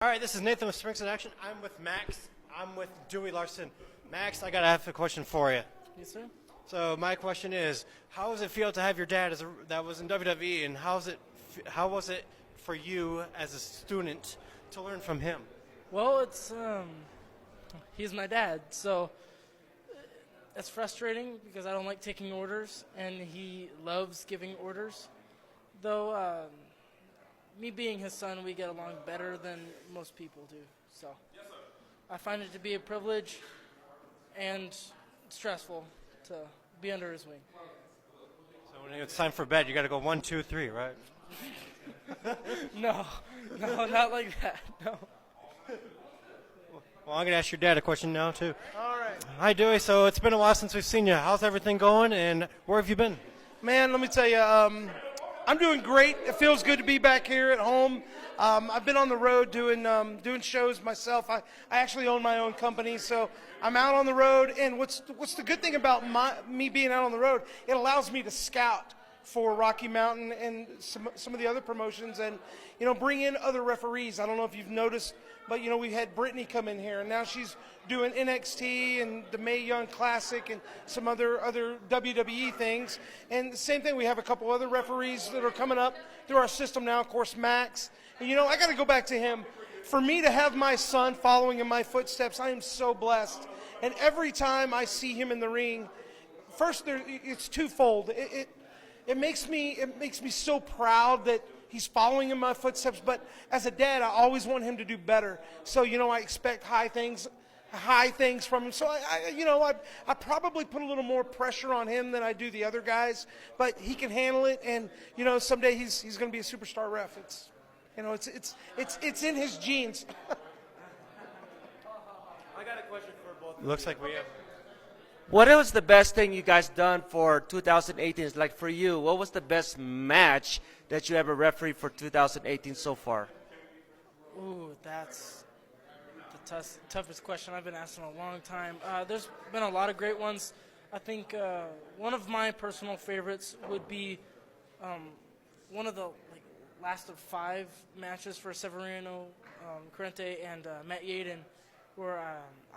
All right, this is Nathan with Springs in Action. I'm with Max. I'm with Dewey Larson. Max, I got to have a question for you. Yes, sir. So my question is, how does it feel to have your dad that was in WWE, and how was it for you as a student to learn from him? Well, he's my dad, so it's frustrating because I don't like taking orders, and he loves giving orders. Though, me being his son, we get along better than most people do. So I find it to be a privilege and stressful to be under his wing. So when it's time for bed, you got to go 1, 2, 3, right? No, not like that. No. Well, I'm going to ask your dad a question now, too. All right. Hi, Dewey. So it's been a while since we've seen you. How's everything going, and where have you been? Man, let me tell you, I'm doing great. It feels good to be back here at home. I've been on the road doing shows myself. I actually own my own company, so I'm out on the road. And what's the good thing about me being out on the road? It allows me to scout for Rocky Mountain and some of the other promotions, and bring in other referees. I don't know if you've noticed, but we had Brittany come in here, and now she's doing NXT and the Mae Young Classic and some other WWE things. And the same thing, we have a couple other referees that are coming up through our system now. Of course, Max. And I got to go back to him. For me to have my son following in my footsteps, I am so blessed. And every time I see him in the ring, first it's twofold. It makes me so proud that he's following in my footsteps, but as a dad, I always want him to do better. So, I expect high things from him. So I probably put a little more pressure on him than I do the other guys, but he can handle it. And, someday he's going to be a superstar ref. It's in his genes. I got a question for both. Looks like we have. What was the best thing you guys done for 2018? Like for you, what was the best match that you ever refereed for 2018 so far? Ooh, that's the toughest question I've been asked in a long time. There's been a lot of great ones. I think one of my personal favorites would be one of the last of 5 matches for Severino Corrente and Matt Yaden, where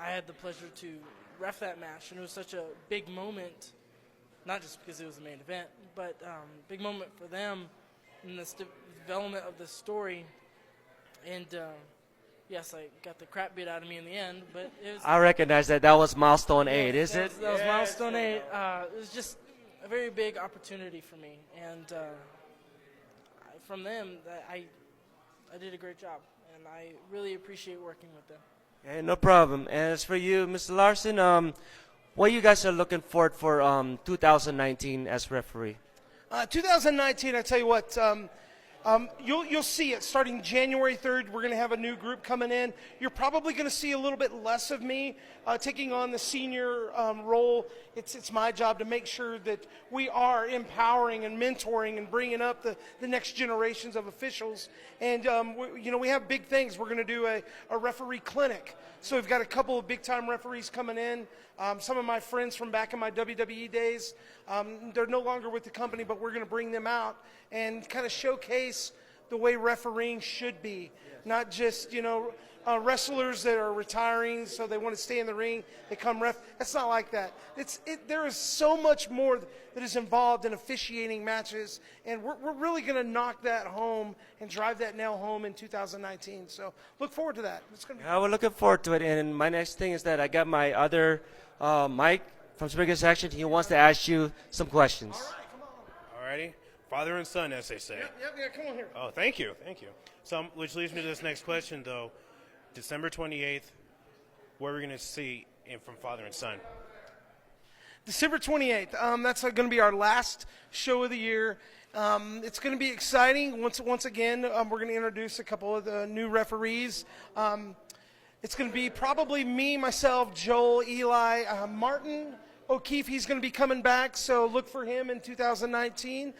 I had the pleasure to ref that match, and it was such a big moment, not just because it was the main event, but big moment for them in the development of the story. And yes, I got the crap beat out of me in the end, but it was. I recognize that was milestone 8, is it? That was milestone 8. It was just a very big opportunity for me, and from them, I did a great job, and I really appreciate working with them. Yeah, no problem. And as for you, Mr. Larson, what you guys are looking for 2019 as referee? 2019, I tell you what, you'll see it starting January 3rd. We're going to have a new group coming in. You're probably going to see a little bit less of me taking on the senior role. It's my job to make sure that we are empowering and mentoring and bringing up the next generations of officials. And we have big things. We're going to do a referee clinic. So we've got a couple of big-time referees coming in. Some of my friends from back in my WWE days, they're no longer with the company, but we're going to bring them out and kind of showcase the way refereeing should be. Not just, wrestlers that are retiring so they want to stay in the ring, they come ref. That's not like that. There is so much more that is involved in officiating matches, and we're really going to knock that home and drive that nail home in 2019. So look forward to that. Yeah, we're looking forward to it. And my next thing is that I got my other Mike from Springs Action. He wants to ask you some questions. All right, come on. All righty. Father and son, as they say. Yeah, come on here. Oh, thank you. So, which leads me to this next question, though. December 28th, what are we going to see from father and son? December 28th. That's going to be our last show of the year. It's going to be exciting. Once again, we're going to introduce a couple of the new referees. It's going to be probably me, myself, Joel, Eli, Martin O'Keefe. He's going to be coming back, so look for him in 2019.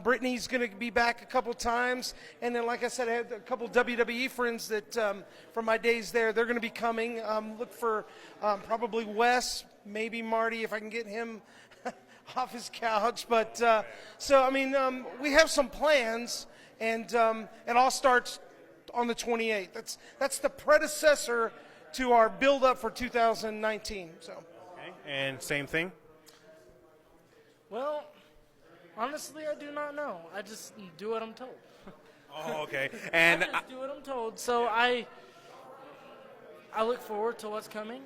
Brittany's going to be back a couple times. And then, like I said, I had a couple WWE friends that from my days there, they're going to be coming. Look for probably Wes, maybe Marty, if I can get him off his couch. But we have some plans, and it all starts on the 28th. That's the predecessor to our build up for 2019. So. Okay. And same thing. Well, honestly, I do not know. I just do what I'm told. Oh, okay. And I just do what I'm told. So I look forward to what's coming,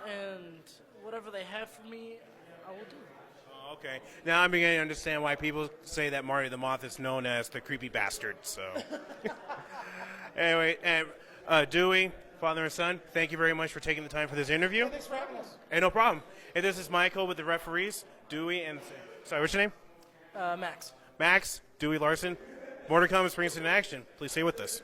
and whatever they have for me, I will do. okay. Now I'm beginning to understand why people say that Marty the Moth is known as the creepy bastard. So, anyway, and Dewey, father and son, thank you very much for taking the time for this interview. Thanks for having us. Hey, no problem. Hey, this is Michael with the referees, Dewey and sorry, what's your name? Max. Max, Dewey Larson. More to come. Springs into action. Please stay with us.